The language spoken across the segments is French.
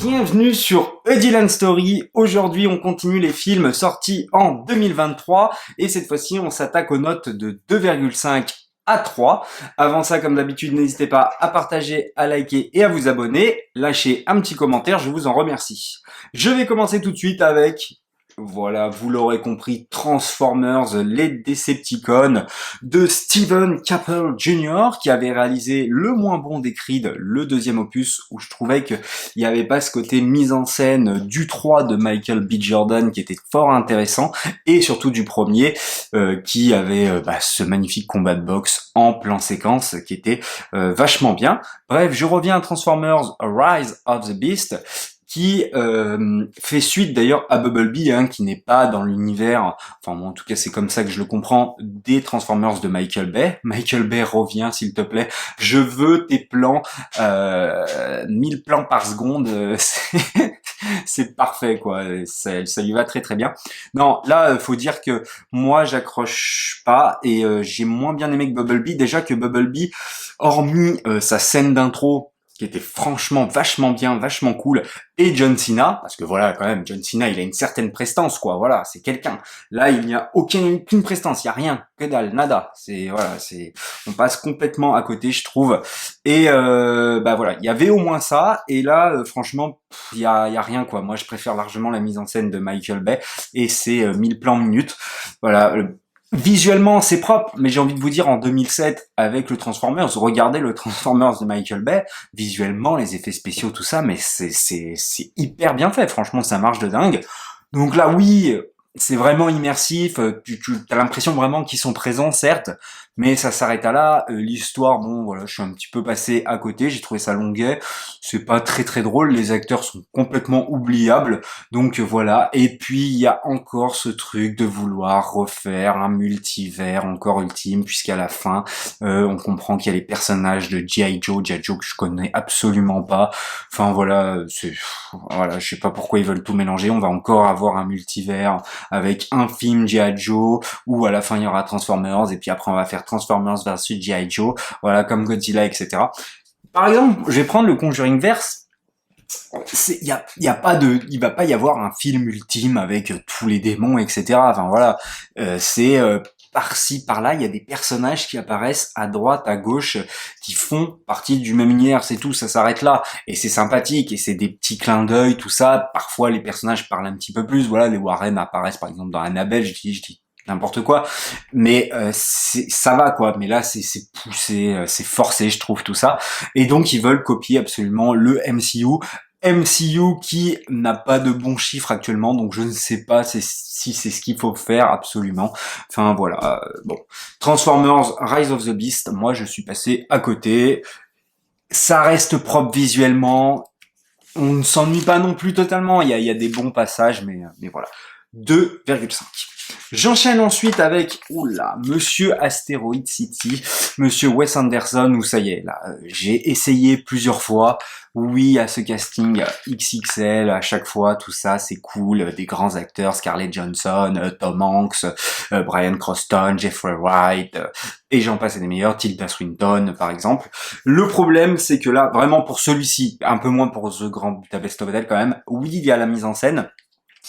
Bienvenue sur A Dylan Story. Aujourd'hui, on continue les films sortis en 2023 et cette fois-ci, on s'attaque aux notes de 2,5 à 3. Avant ça, comme d'habitude, n'hésitez pas à partager, à liker et à vous abonner. Lâchez un petit commentaire, je vous en remercie. Je vais commencer tout de suite avec... Voilà, vous l'aurez compris, Transformers, les Decepticons de Steven Caple Jr. qui avait réalisé le moins bon des Creed, le deuxième opus, où je trouvais qu'il n'y avait pas ce côté mise en scène du 3 de Michael B. Jordan qui était fort intéressant, et surtout du premier qui avait ce magnifique combat de boxe en plan séquence qui était vachement bien. Bref, je reviens à Transformers Rise of the Beast, qui fait suite d'ailleurs à Bumblebee, qui n'est pas dans l'univers, enfin moi en tout cas c'est comme ça que je le comprends, des Transformers de Michael Bay. Michael Bay, reviens s'il te plaît, je veux tes plans, 1000 plans par seconde, c'est parfait quoi, ça lui va très très bien. Non, là faut dire que moi j'accroche pas, et j'ai moins bien aimé que Bumblebee, déjà que Bumblebee, hormis sa scène d'intro, qui était franchement vachement bien, vachement cool, et John Cena, parce que voilà, quand même, John Cena, il a une certaine prestance, quoi, voilà, c'est quelqu'un. Là, il n'y a aucune prestance, il y a rien, que dalle, nada. On passe complètement à côté, je trouve. Et, voilà, il y avait au moins ça, et là, franchement, il y a rien, quoi. Moi, je préfère largement la mise en scène de Michael Bay, et c'est 1000 plans minutes. Voilà, visuellement, c'est propre, mais j'ai envie de vous dire, en 2007, avec le Transformers, regardez le Transformers de Michael Bay, visuellement, les effets spéciaux, tout ça, mais c'est hyper bien fait, franchement, ça marche de dingue. Donc là, oui, c'est vraiment immersif, tu as l'impression vraiment qu'ils sont présents, certes, mais ça s'arrête à là. L'histoire, bon, voilà, je suis un petit peu passé à côté, j'ai trouvé ça longuet, c'est pas très très drôle, les acteurs sont complètement oubliables, donc voilà. Et puis, il y a encore ce truc de vouloir refaire un multivers encore ultime, puisqu'à la fin, on comprend qu'il y a les personnages de G.I. Joe que je connais absolument pas, enfin voilà, voilà, je sais pas pourquoi ils veulent tout mélanger, on va encore avoir un multivers avec un film G.I. Joe, où à la fin il y aura Transformers, et puis après on va faire Transformers versus G.I. Joe, voilà, comme Godzilla, etc. Par exemple, je vais prendre le Conjuring verse. Il va pas y avoir un film ultime avec tous les démons, etc. Enfin voilà, c'est par-ci, par-là, il y a des personnages qui apparaissent à droite, à gauche, qui font partie du même univers, c'est tout, ça s'arrête là. Et c'est sympathique, et c'est des petits clins d'œil, tout ça. Parfois, les personnages parlent un petit peu plus, voilà, les Warren apparaissent par exemple dans Annabelle, je dis n'importe quoi, mais ça va quoi. Mais là, c'est poussé, c'est forcé, je trouve, tout ça. Et donc, ils veulent copier absolument le MCU qui n'a pas de bons chiffres actuellement, donc je ne sais pas si c'est ce qu'il faut faire absolument. Enfin voilà, bon. Transformers Rise of the Beast, moi je suis passé à côté. Ça reste propre visuellement, on ne s'ennuie pas non plus totalement, il y a des bons passages, mais voilà. 2,5. J'enchaîne ensuite avec, Monsieur Asteroid City, Monsieur Wes Anderson, où ça y est, là, j'ai essayé plusieurs fois. Oui, à ce casting XXL, à chaque fois, tout ça, c'est cool, des grands acteurs, Scarlett Johansson, Tom Hanks, Bryan Cranston, Jeffrey Wright, et j'en passe et des meilleurs, Tilda Swinton, par exemple. Le problème, c'est que là, vraiment pour celui-ci, un peu moins pour The Grand Budapest Hotel quand même, oui, il y a la mise en scène.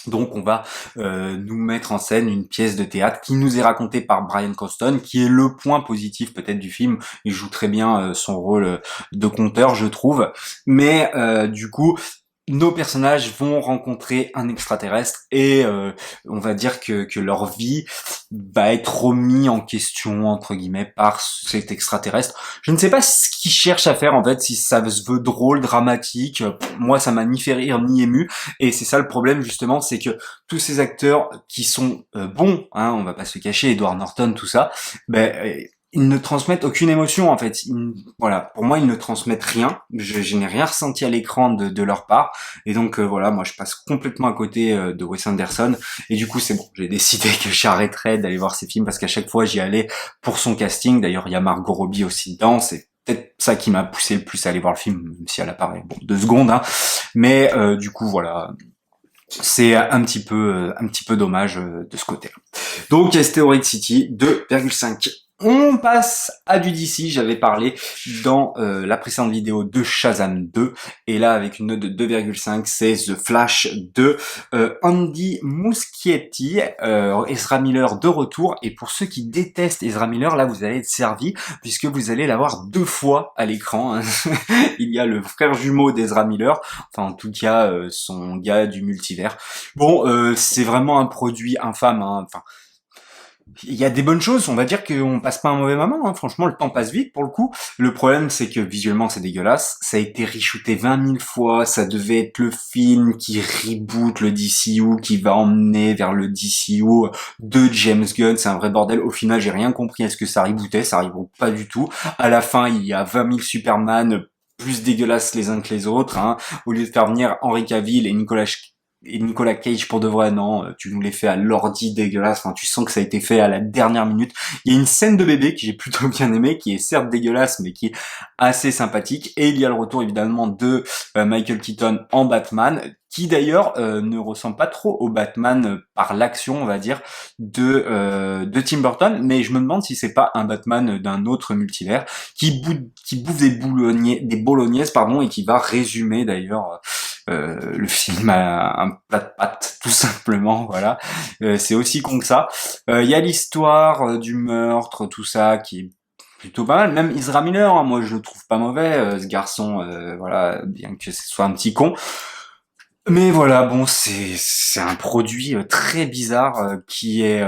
Donc on va nous mettre en scène une pièce de théâtre qui nous est racontée par Bryan Cranston, qui est le point positif peut-être du film. Il joue très bien son rôle de conteur, je trouve. Mais du coup, nos personnages vont rencontrer un extraterrestre, et on va dire que leur vie va être remis en question, entre guillemets, par cet extraterrestre. Je ne sais pas ce qu'ils cherchent à faire, en fait, si ça se veut drôle, dramatique. Moi, ça m'a ni fait rire, ni ému. Et c'est ça le problème, justement, c'est que tous ces acteurs qui sont bons, on va pas se cacher, Edward Norton, tout ça, ils ne transmettent aucune émotion, en fait. Voilà, pour moi, ils ne transmettent rien. Je n'ai rien ressenti à l'écran de leur part. Et donc, voilà, moi, je passe complètement à côté de Wes Anderson. Et du coup, c'est bon, j'ai décidé que j'arrêterais d'aller voir ces films, parce qu'à chaque fois, j'y allais pour son casting. D'ailleurs, il y a Margot Robbie aussi dedans. C'est peut-être ça qui m'a poussé le plus à aller voir le film, même si elle apparaît, 2 secondes, Mais du coup, voilà, c'est un petit peu dommage de ce côté-là. Donc, Asteroid City, 2,5. On passe à du DC, j'avais parlé dans la précédente vidéo de Shazam 2, et là avec une note de 2,5, c'est The Flash de Andy Muschietti, Ezra Miller de retour, et pour ceux qui détestent Ezra Miller, là vous allez être servi, puisque vous allez l'avoir 2 fois à l'écran, hein. Il y a le frère jumeau d'Ezra Miller, enfin en tout cas son gars du multivers. Bon, c'est vraiment un produit infâme, hein. Enfin, il y a des bonnes choses, on va dire qu'on passe pas un mauvais moment, hein. Franchement le temps passe vite pour le coup. Le problème c'est que visuellement c'est dégueulasse, ça a été reshooté 20 000 fois, ça devait être le film qui reboot le DCU, qui va emmener vers le DCU de James Gunn, c'est un vrai bordel. Au final j'ai rien compris à ce que ça rebootait, ça reboot pas du tout. À la fin il y a 20 000 Superman plus dégueulasses les uns que les autres, hein. Au lieu de faire venir Henry Cavill et Nicolas Cage pour de vrai, non, tu nous les fais à l'ordi dégueulasse, enfin, tu sens que ça a été fait à la dernière minute. Il y a une scène de bébé que j'ai plutôt bien aimée, qui est certes dégueulasse, mais qui est assez sympathique, et il y a le retour évidemment de Michael Keaton en Batman, qui d'ailleurs ne ressemble pas trop au Batman par l'action, on va dire, de Tim Burton, mais je me demande si c'est pas un Batman d'un autre multivers, qui bouffe des bolognaises, pardon, et qui va résumer d'ailleurs le film a un plat de pâtes, tout simplement, voilà. C'est aussi con que ça. Il y a l'histoire du meurtre, tout ça, qui est plutôt pas mal. Même Ezra Miller, hein, moi je le trouve pas mauvais, ce garçon, voilà, bien que ce soit un petit con. Mais voilà, bon, c'est un produit très bizarre qui est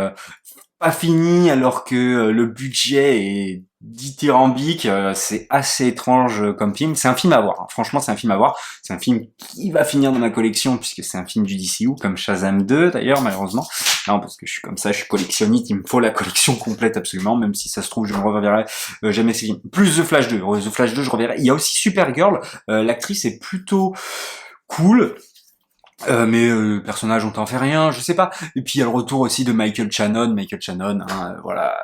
pas fini alors que le budget est dithyrambique, c'est assez étrange comme film. C'est un film à voir, hein. Franchement c'est un film à voir. C'est un film qui va finir dans ma collection puisque c'est un film du DCU, comme Shazam 2 d'ailleurs malheureusement. Non, parce que je suis comme ça, je suis collectionniste, il me faut la collection complète absolument, même si ça se trouve je ne reverrai jamais ces films. Plus The Flash 2, The Flash 2 je reverrai. Il y a aussi Supergirl, l'actrice est plutôt cool. Mais le personnage on t'en fait rien, je sais pas. Et puis il y a le retour aussi de Michael Shannon, hein, voilà,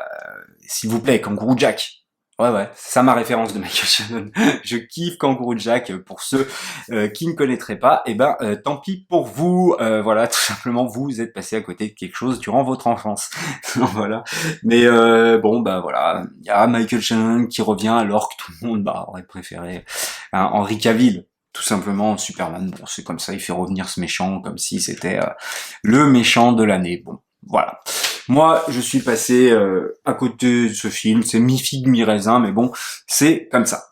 s'il vous plaît, Kangaroo Jack. Ouais, c'est ça ma référence de Michael Shannon. Je kiffe Kangaroo Jack. Pour ceux qui ne connaîtraient pas, et ben tant pis pour vous. Voilà, tout simplement vous êtes passé à côté de quelque chose durant votre enfance. Voilà. Mais bon bah voilà, il y a Michael Shannon qui revient alors que tout le monde aurait préféré Henry Cavill. Tout simplement, Superman, bon, c'est comme ça, il fait revenir ce méchant comme si c'était le méchant de l'année. Bon, voilà. Moi, je suis passé à côté de ce film, c'est mi-figue, mi-raisin, mais bon, c'est comme ça.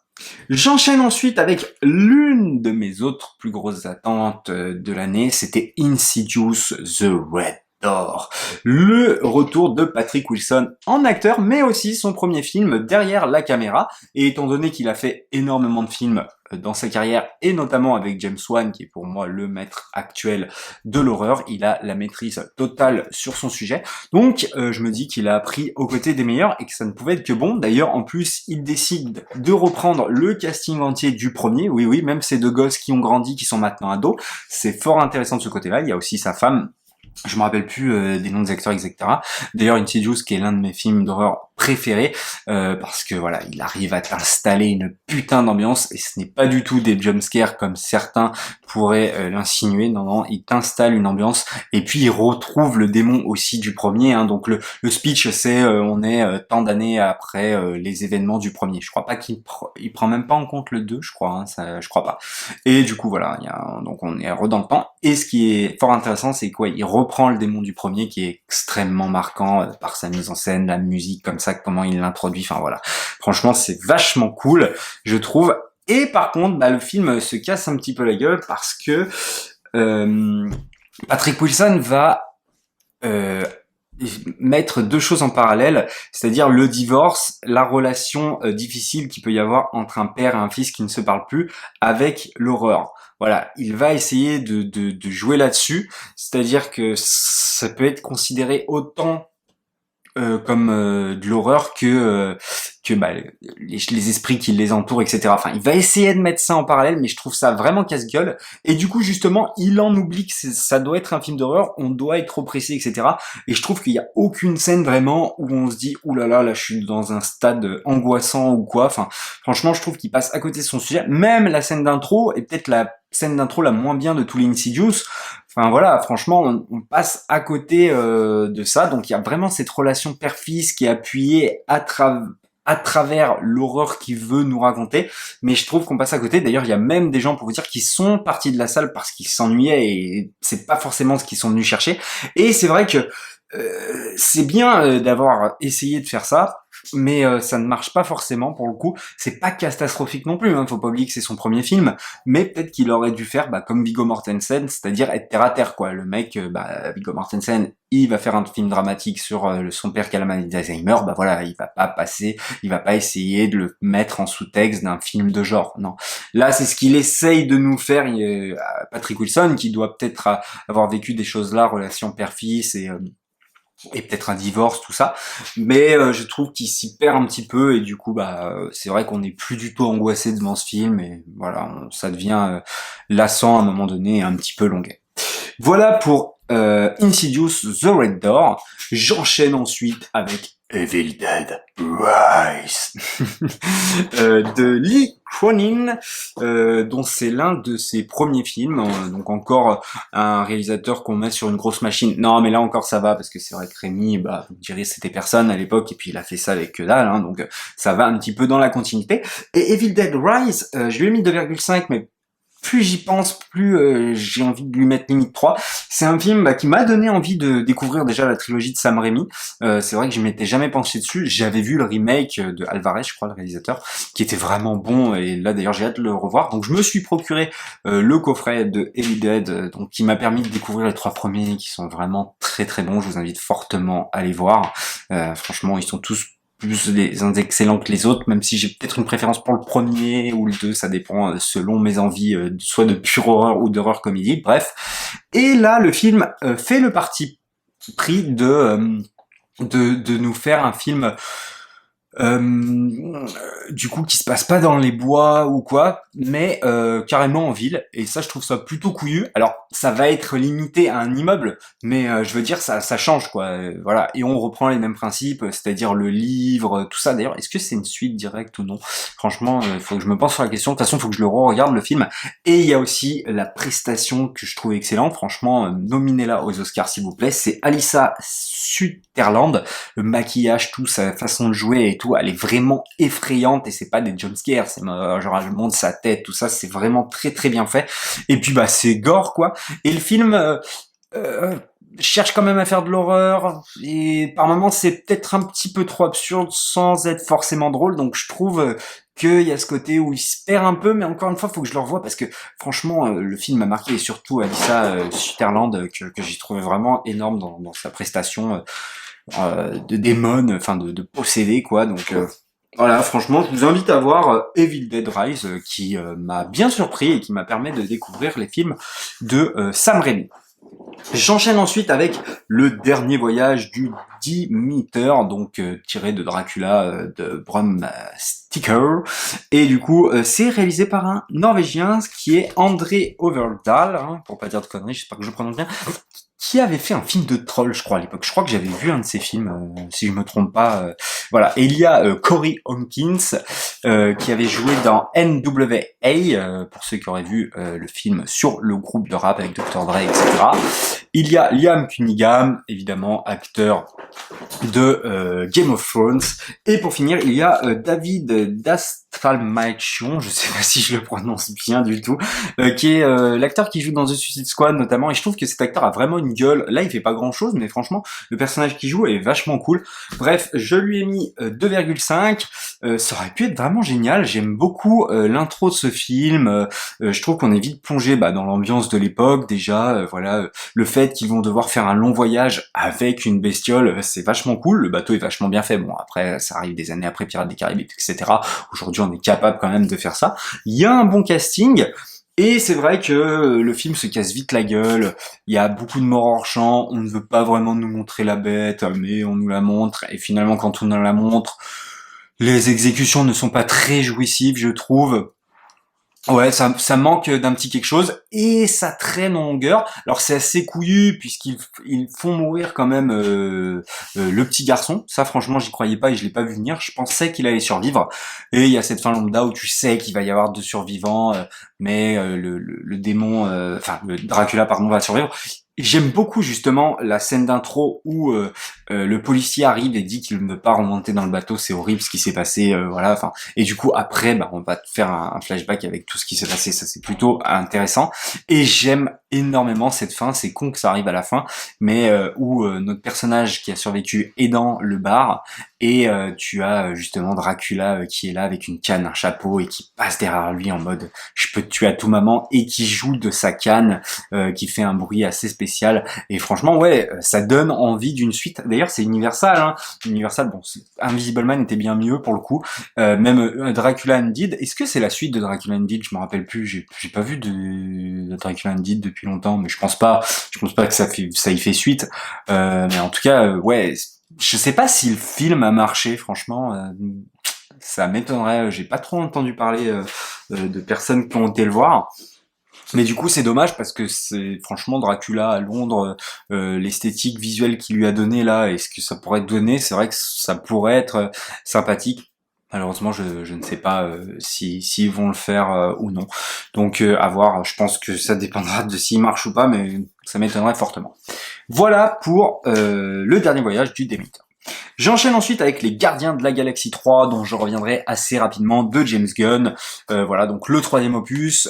J'enchaîne ensuite avec l'une de mes autres plus grosses attentes de l'année, c'était Insidious The Red Door. Le retour de Patrick Wilson en acteur, mais aussi son premier film derrière la caméra. Et étant donné qu'il a fait énormément de films dans sa carrière, et notamment avec James Wan, qui est pour moi le maître actuel de l'horreur, il a la maîtrise totale sur son sujet. Donc je me dis qu'il a appris aux côtés des meilleurs et que ça ne pouvait être que bon. D'ailleurs, en plus, il décide de reprendre le casting entier du premier. Oui, même ces 2 gosses qui ont grandi, qui sont maintenant ados. C'est fort intéressant de ce côté-là. Il y a aussi sa femme. Je me rappelle plus des noms des acteurs, etc. D'ailleurs, Insidious, qui est l'un de mes films d'horreur préférés, parce que voilà, il arrive à t'installer une putain d'ambiance, et ce n'est pas du tout des jumpscares comme certains pourraient l'insinuer. Non, il t'installe une ambiance, et puis il retrouve le démon aussi du premier, hein. Donc le speech, c'est on est tant d'années après les événements du premier. Je crois pas qu'il il prend même pas en compte le 2, je crois, hein, ça, je crois pas. Et du coup, voilà, donc on est dans le temps, et ce qui est fort intéressant, c'est quoi, il reprend le démon du premier, qui est extrêmement marquant par sa mise en scène, la musique comme ça, comment il l'introduit, enfin voilà. Franchement, c'est vachement cool, je trouve. Et par contre, le film se casse un petit peu la gueule parce que Patrick Wilson va mettre 2 choses en parallèle, c'est-à-dire le divorce, la relation difficile qu'il peut y avoir entre un père et un fils qui ne se parlent plus, avec l'horreur. Voilà, il va essayer de jouer là-dessus, c'est-à-dire que ça peut être considéré autant comme de l'horreur que les esprits qui les entourent, etc. Enfin, il va essayer de mettre ça en parallèle, mais je trouve ça vraiment casse-gueule. Et du coup, justement, il en oublie que ça doit être un film d'horreur, on doit être oppressé, etc. Et je trouve qu'il y a aucune scène vraiment où on se dit, ouh là, je suis dans un stade angoissant ou quoi. Enfin, franchement, je trouve qu'il passe à côté de son sujet. Même la scène d'intro est peut-être la scène d'intro la moins bien de tous les Insidious. Enfin voilà, franchement, on passe à côté de ça. Donc il y a vraiment cette relation père-fils qui est appuyée à travers l'horreur qu'il veut nous raconter, mais je trouve qu'on passe à côté. D'ailleurs, il y a même des gens, pour vous dire, qui sont partis de la salle parce qu'ils s'ennuyaient et c'est pas forcément ce qu'ils sont venus chercher. Et c'est vrai que c'est bien d'avoir essayé de faire ça, mais ça ne marche pas forcément pour le coup. C'est pas catastrophique non plus, hein. Faut pas oublier que c'est son premier film, mais peut-être qu'il aurait dû faire comme Viggo Mortensen, c'est-à-dire être terre à terre, quoi. Le mec, Viggo Mortensen, il va faire un film dramatique sur son père qui a la maladie d'Alzheimer, voilà, il va pas essayer de le mettre en sous-texte d'un film de genre, non. Là, c'est ce qu'il essaye de nous faire, Patrick Wilson, qui doit peut-être avoir vécu des choses là, relation père-fils et peut-être un divorce, tout ça. Mais je trouve qu'il s'y perd un petit peu et du coup, c'est vrai qu'on n'est plus du tout angoissé devant ce film et voilà, ça devient lassant à un moment donné et un petit peu longuet. Voilà pour Insidious The Red Door. J'enchaîne ensuite avec Evil Dead Rise de Lee Cronin, dont c'est l'un de ses premiers films, donc encore un réalisateur qu'on met sur une grosse machine. Non, mais là encore ça va, parce que c'est vrai que Rémi, vous direz c'était personne à l'époque, et puis il a fait ça avec que dalle, hein, donc ça va un petit peu dans la continuité. Et Evil Dead Rise, je lui ai mis 2,5, mais plus j'y pense, plus j'ai envie de lui mettre limite 3. C'est un film qui m'a donné envie de découvrir déjà la trilogie de Sam Raimi. C'est vrai que je m'étais jamais penché dessus. J'avais vu le remake de Alvarez, je crois, le réalisateur, qui était vraiment bon. Et là, d'ailleurs, j'ai hâte de le revoir. Donc, je me suis procuré le coffret de Evil Dead, donc qui m'a permis de découvrir les 3 premiers, qui sont vraiment très très bons. Je vous invite fortement à les voir. Franchement, ils sont tous plus des excellents que les autres, même si j'ai peut-être une préférence pour le premier ou le 2, ça dépend selon mes envies, soit de pure horreur ou d'horreur comédie, bref. Et là, le film fait le parti pris de nous faire un film du coup qui se passe pas dans les bois ou quoi, mais carrément en ville, et ça je trouve ça plutôt couillu. Alors ça va être limité à un immeuble, mais je veux dire ça change quoi, voilà, et on reprend les mêmes principes, c'est-à-dire le livre, tout ça. D'ailleurs, est-ce que c'est une suite directe ou non? Franchement, il faut que je me pense sur la question. De toute façon, il faut que je le re-regarde le film. Et il y a aussi la prestation que je trouve excellente, franchement, nominez-la aux Oscars s'il vous plaît, c'est Alyssa Sutherland. Le maquillage, tout, sa façon de jouer et tout, elle est vraiment effrayante, et c'est pas des jumpscares, c'est genre elle monte sa tête, tout ça, c'est vraiment très très bien fait. Et puis c'est gore quoi. Et le film cherche quand même à faire de l'horreur, et par moments c'est peut-être un petit peu trop absurde sans être forcément drôle, donc je trouve qu'il y a ce côté où il se perd un peu, mais encore une fois, faut que je le revoie parce que franchement, le film m'a marqué, et surtout Alyssa Sutherland, que j'ai trouvé vraiment énorme dans sa prestation de démon, enfin de possédé quoi. Donc voilà, franchement, je vous invite à voir Evil Dead Rise, qui m'a bien surpris et qui m'a permis de découvrir les films de Sam Raimi. J'enchaîne ensuite avec le dernier voyage du Demeter, donc tiré de Dracula de Bram Stoker, et du coup c'est réalisé par un Norvégien qui est André Overdal, hein, pour pas dire de conneries, j'espère que je prononce bien, qui avait fait un film de troll, je crois, à l'époque. Je crois que j'avais vu un de ses films, si je me trompe pas. Voilà. Et il y a Corey Hawkins, qui avait joué dans NWA, pour ceux qui auraient vu le film sur le groupe de rap avec Dr. Dre, etc. Il y a Liam Cunningham, évidemment, acteur de Game of Thrones. Et pour finir, il y a David Dastmalchian, je sais pas si je le prononce bien du tout, qui est l'acteur qui joue dans The Suicide Squad notamment, et je trouve que cet acteur a vraiment une gueule. Là il fait pas grand chose, mais franchement le personnage qu'il joue est vachement cool. Bref, je lui ai mis 2,5. Ça aurait pu être vraiment génial. J'aime beaucoup l'intro de ce film. Je trouve qu'on est vite plongé dans l'ambiance de l'époque déjà. Voilà, le fait qu'ils vont devoir faire un long voyage avec une bestiole, c'est vachement cool. Le bateau est vachement bien fait. Bon, après ça arrive des années après Pirates des Caraïbes, etc. Aujourd'hui on est capable quand même de faire ça. Il y a un bon casting. Et c'est vrai que le film se casse vite la gueule, il y a beaucoup de morts hors champ, on ne veut pas vraiment nous montrer la bête, mais on nous la montre, et finalement quand on nous la montre, les exécutions ne sont pas très jouissives, je trouve. Ouais, ça manque d'un petit quelque chose et ça traîne en longueur. Alors c'est assez couillu puisqu'ils font mourir quand même le petit garçon. Ça franchement j'y croyais pas et je l'ai pas vu venir. Je pensais qu'il allait survivre. Et il y a cette fin lambda où tu sais qu'il va y avoir deux survivants, mais le démon, enfin le Dracula pardon va survivre. J'aime beaucoup justement la scène d'intro où le policier arrive et dit qu'il ne veut pas remonter dans le bateau. C'est horrible ce qui s'est passé, voilà. Enfin, et du coup, après, bah, on va te faire un flashback avec tout ce qui s'est passé. Ça, c'est plutôt intéressant. Et j'aime énormément cette fin. C'est con que ça arrive à la fin, mais où notre personnage qui a survécu est dans le bar et tu as justement Dracula qui est là avec une canne, un chapeau et qui passe derrière lui en mode je peux te tuer à tout moment et qui joue de sa canne, qui fait un bruit assez spécial. Et franchement, ouais, ça donne envie d'une suite. D'ailleurs, c'est Universal, hein. Universal, bon, Invisible Man était bien mieux pour le coup. Même Dracula Undead. Est-ce que c'est la suite de Dracula Undead? Je me rappelle plus. J'ai pas vu de Dracula Undead depuis longtemps, mais je pense pas. Je pense pas que ça y fait suite. Mais en tout cas, ouais. Je sais pas si le film a marché, franchement. Ça m'étonnerait. J'ai pas trop entendu parler de personnes qui ont été le voir. Mais du coup, c'est dommage parce que c'est franchement Dracula à Londres, l'esthétique visuelle qu'il lui a donné là, et ce que ça pourrait donner, c'est vrai que ça pourrait être sympathique. Malheureusement, je ne sais pas si s'ils vont le faire ou non. Donc à voir. Je pense que ça dépendra de s'il marche ou pas, mais ça m'étonnerait fortement. Voilà pour le dernier voyage du Déméter. J'enchaîne ensuite avec les Gardiens de la Galaxie 3, dont je reviendrai assez rapidement, de James Gunn. Voilà, donc le troisième opus.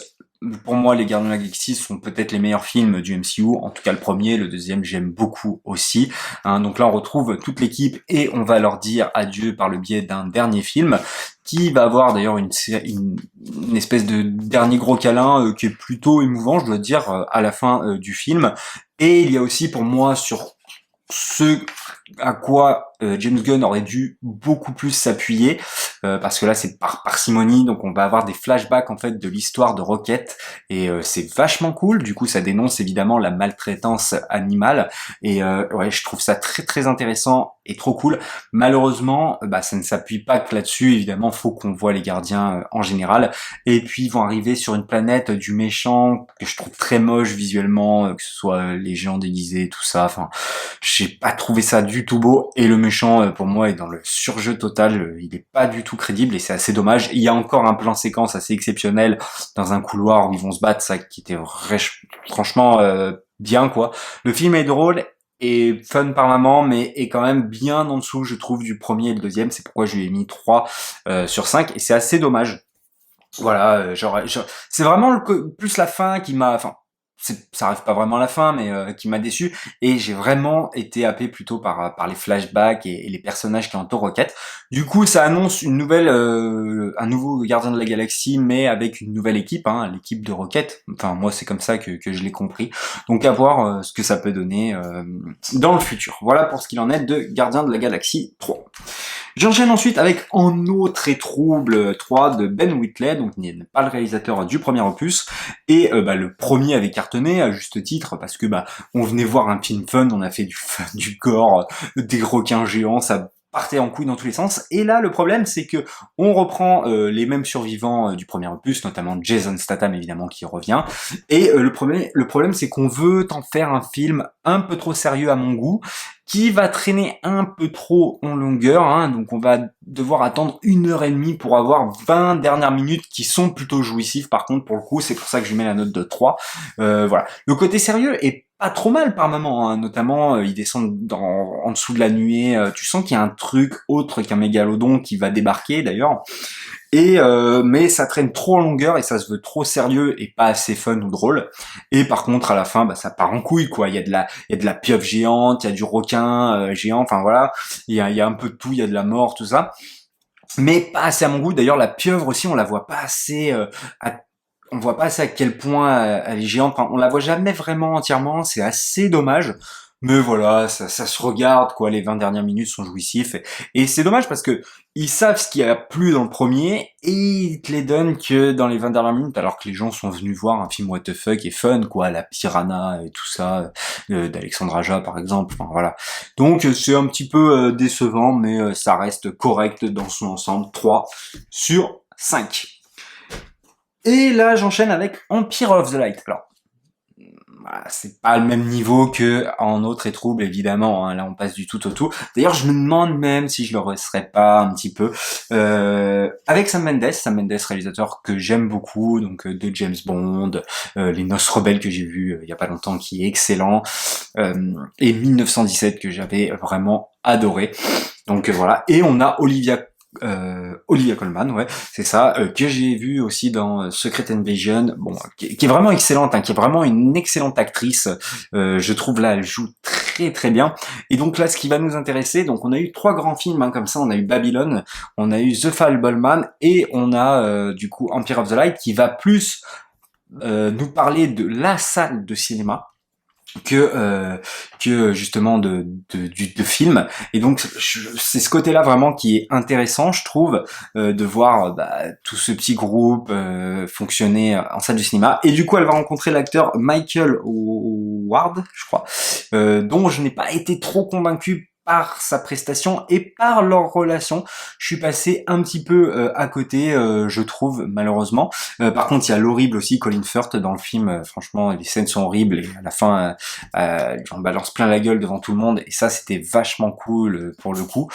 Pour moi, les Gardiens de la Galaxie sont peut-être les meilleurs films du MCU, en tout cas le premier, le deuxième j'aime beaucoup aussi. Hein, donc là on retrouve toute l'équipe et on va leur dire adieu par le biais d'un dernier film, qui va avoir d'ailleurs une espèce de dernier gros câlin qui est plutôt émouvant, je dois dire, à la fin du film. Et il y a aussi pour moi sur ce à quoi James Gunn aurait dû beaucoup plus s'appuyer, parce que là c'est par parcimonie, donc on va avoir des flashbacks en fait de l'histoire de Rocket, et c'est vachement cool. Du coup ça dénonce évidemment la maltraitance animale, et ouais, je trouve ça très très intéressant et trop cool. Malheureusement, bah ça ne s'appuie pas que là-dessus, évidemment faut qu'on voit les gardiens en général, et puis ils vont arriver sur une planète du méchant que je trouve très moche visuellement, que ce soit les géants déguisés, tout ça, enfin j'ai pas trouvé ça du tout beau, et le méchant pour moi est dans le surjeu total, il est pas du tout crédible et c'est assez dommage. Il y a encore un plan séquence assez exceptionnel dans un couloir où ils vont se battre, ça qui était franchement bien quoi. Le film est drôle et fun par moment, mais est quand même bien en dessous je trouve du premier et le deuxième, c'est pourquoi je lui ai mis 3 sur 5 et c'est assez dommage. Voilà, c'est vraiment plus la fin qui m'a, enfin, ça arrive pas vraiment à la fin, mais qui m'a déçu. Et j'ai vraiment été happé plutôt par les flashbacks et les personnages qui entourent Rocket. Du coup, ça annonce un nouveau Gardien de la Galaxie, mais avec une nouvelle équipe, hein, l'équipe de Rocket. Enfin, moi, c'est comme ça que je l'ai compris. Donc, à voir ce que ça peut donner dans le futur. Voilà pour ce qu'il en est de Gardien de la Galaxie 3. J'enchaîne ensuite avec Un autre et trouble 3 de Ben Whitley, donc il n'est pas le réalisateur du premier opus, et le premier avait cartonné à juste titre, parce que on venait voir un film fun, on a fait du fun, du gore, des requins géants, ça partait en couille dans tous les sens, et là le problème c'est que on reprend les mêmes survivants du premier opus, notamment Jason Statham évidemment qui revient, et le problème c'est qu'on veut en faire un film un peu trop sérieux à mon goût, qui va traîner un peu trop en longueur, hein, donc on va devoir attendre 1 heure et demie pour avoir 20 dernières minutes qui sont plutôt jouissives par contre pour le coup, c'est pour ça que je lui mets la note de 3. Voilà. Le côté sérieux est pas trop mal par moment, hein, notamment ils descendent en dessous de la nuée, tu sens qu'il y a un truc autre qu'un mégalodon qui va débarquer d'ailleurs, et mais ça traîne trop en longueur et ça se veut trop sérieux et pas assez fun ou drôle. Et par contre à la fin ça part en couille quoi, il y a de la pieuvre géante, il y a du requin géant, enfin voilà, il y a un peu de tout, il y a de la mort, tout ça, mais pas assez à mon goût. D'ailleurs la pieuvre aussi on la voit pas assez on voit pas assez à quel point elle est géante, enfin, on la voit jamais vraiment entièrement, c'est assez dommage. Mais voilà, ça se regarde, quoi, les 20 dernières minutes sont jouissifs. Et c'est dommage parce que ils savent ce qui a plu dans le premier, et ils te les donnent que dans les 20 dernières minutes, alors que les gens sont venus voir un film what the fuck et fun, quoi, la Piranha et tout ça, d'Alexandre Aja par exemple, enfin voilà. Donc c'est un petit peu décevant, mais ça reste correct dans son ensemble, 3 sur 5. Et là, j'enchaîne avec Empire of the Light. Alors, voilà, c'est pas le même niveau que en Autre et Trouble, évidemment, hein. Là, on passe du tout au tout. D'ailleurs, je me demande même si je le reserais pas un petit peu avec Sam Mendes, réalisateur que j'aime beaucoup, donc de James Bond, Les Noces Rebelles que j'ai vu il y a pas longtemps, qui est excellent, et 1917 que j'avais vraiment adoré. Donc voilà. Et on a Olivia Colman, ouais, c'est ça, que j'ai vu aussi dans Secret Invasion, bon, qui est vraiment excellente, hein, qui est vraiment une excellente actrice, je trouve là, elle joue très très bien. Et donc là, ce qui va nous intéresser, donc on a eu 3 grands films, hein, comme ça, on a eu Babylon, on a eu The Fabelman, et on a du coup Empire of the Light, qui va plus nous parler de la salle de cinéma, que justement de films. Et donc c'est ce côté-là vraiment qui est intéressant, je trouve, de voir tout ce petit groupe fonctionner en salle de cinéma. Et du coup elle va rencontrer l'acteur Michael Ward, je crois, dont je n'ai pas été trop convaincu par sa prestation et par leur relation. Je suis passé un petit peu à côté, je trouve, malheureusement. Par contre, il y a l'horrible aussi, Colin Firth, dans le film. Franchement, les scènes sont horribles et à la fin, on balance plein la gueule devant tout le monde. Et ça, c'était vachement cool pour le coup.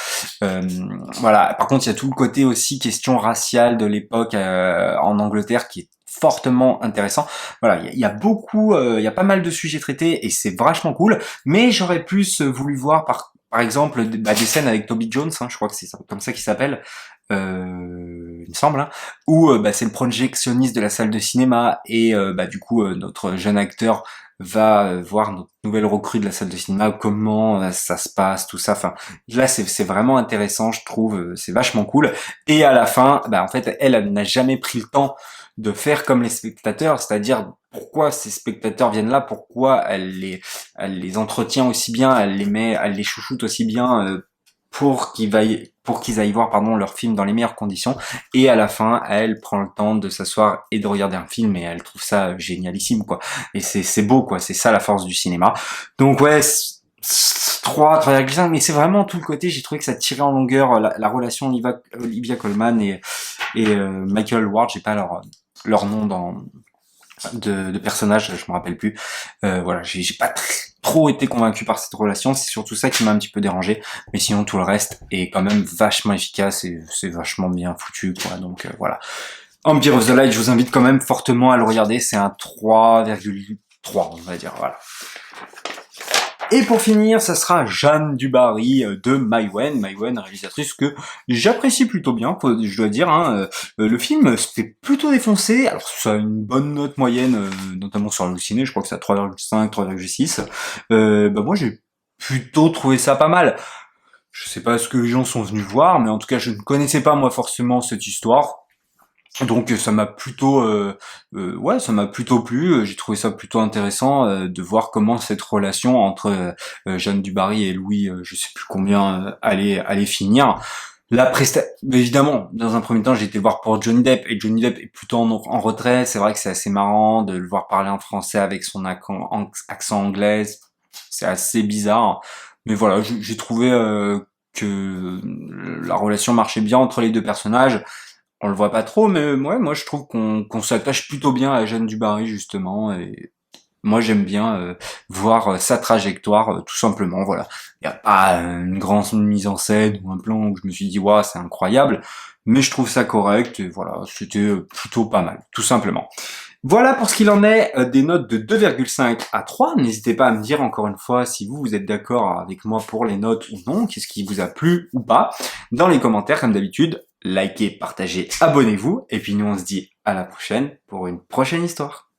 Voilà. Par contre, il y a tout le côté aussi question raciale de l'époque en Angleterre qui est fortement intéressant. Voilà, il y a beaucoup, il y a pas mal de sujets traités et c'est vachement cool. Mais j'aurais plus voulu voir par exemple des scènes avec Toby Jones, hein, je crois que c'est comme ça qu'il s'appelle, il me semble, hein, où c'est le projectionniste de la salle de cinéma et du coup notre jeune acteur va voir notre nouvelle recrue de la salle de cinéma, comment ça se passe, tout ça. Enfin, là c'est vraiment intéressant, je trouve, c'est vachement cool. Et à la fin, en fait, elle n'a jamais pris le temps de faire comme les spectateurs, c'est-à-dire pourquoi ces spectateurs viennent là, pourquoi elle les entretient aussi bien, elle les chouchoute aussi bien pour qu'ils aillent voir leur film dans les meilleures conditions. Et à la fin, elle prend le temps de s'asseoir et de regarder un film et elle trouve ça génialissime, quoi. Et c'est beau, quoi. C'est ça la force du cinéma. Donc ouais, 3,5, mais c'est vraiment tout le côté. J'ai trouvé que ça tirait en longueur la relation Olivia Colman et Michael Ward. J'ai pas leur nom de personnage, je me rappelle plus. Voilà, j'ai pas trop été convaincu par cette relation, c'est surtout ça qui m'a un petit peu dérangé, mais sinon tout le reste est quand même vachement efficace et c'est vachement bien foutu, quoi. Donc voilà. Empire of the Light, je vous invite quand même fortement à le regarder, c'est un 3,3 on va dire, voilà. Et pour finir, ça sera Jeanne du Barry de Maïwenn, réalisatrice que j'apprécie plutôt bien, je dois dire. Hein. Le film se fait plutôt défoncer, alors ça a une bonne note moyenne, notamment sur Allociné, je crois que c'est à 3,5, 3,6. Moi j'ai plutôt trouvé ça pas mal. Je sais pas ce que les gens sont venus voir, mais en tout cas je ne connaissais pas moi forcément cette histoire. Donc ça m'a plutôt ça m'a plutôt plu, j'ai trouvé ça plutôt intéressant de voir comment cette relation entre Jeanne du Barry et Louis je sais plus combien allait finir. Évidemment, dans un premier temps, j'ai été voir pour Johnny Depp et Johnny Depp est plutôt en retrait, c'est vrai que c'est assez marrant de le voir parler en français avec son accent anglais, c'est assez bizarre. Mais voilà, j'ai trouvé que la relation marchait bien entre les deux personnages. On le voit pas trop, mais ouais, moi je trouve qu'on s'attache plutôt bien à Jeanne du Barry justement, et moi j'aime bien voir sa trajectoire, tout simplement, voilà. Il y a pas une grande mise en scène ou un plan où je me suis dit waouh c'est incroyable, mais je trouve ça correct, et voilà, c'était plutôt pas mal, tout simplement. Voilà pour ce qu'il en est des notes de 2,5 à 3. N'hésitez pas à me dire encore une fois si vous êtes d'accord avec moi pour les notes ou non, qu'est-ce qui vous a plu ou pas, dans les commentaires comme d'habitude. Likez, partagez, abonnez-vous, et puis nous on se dit à la prochaine pour une prochaine histoire.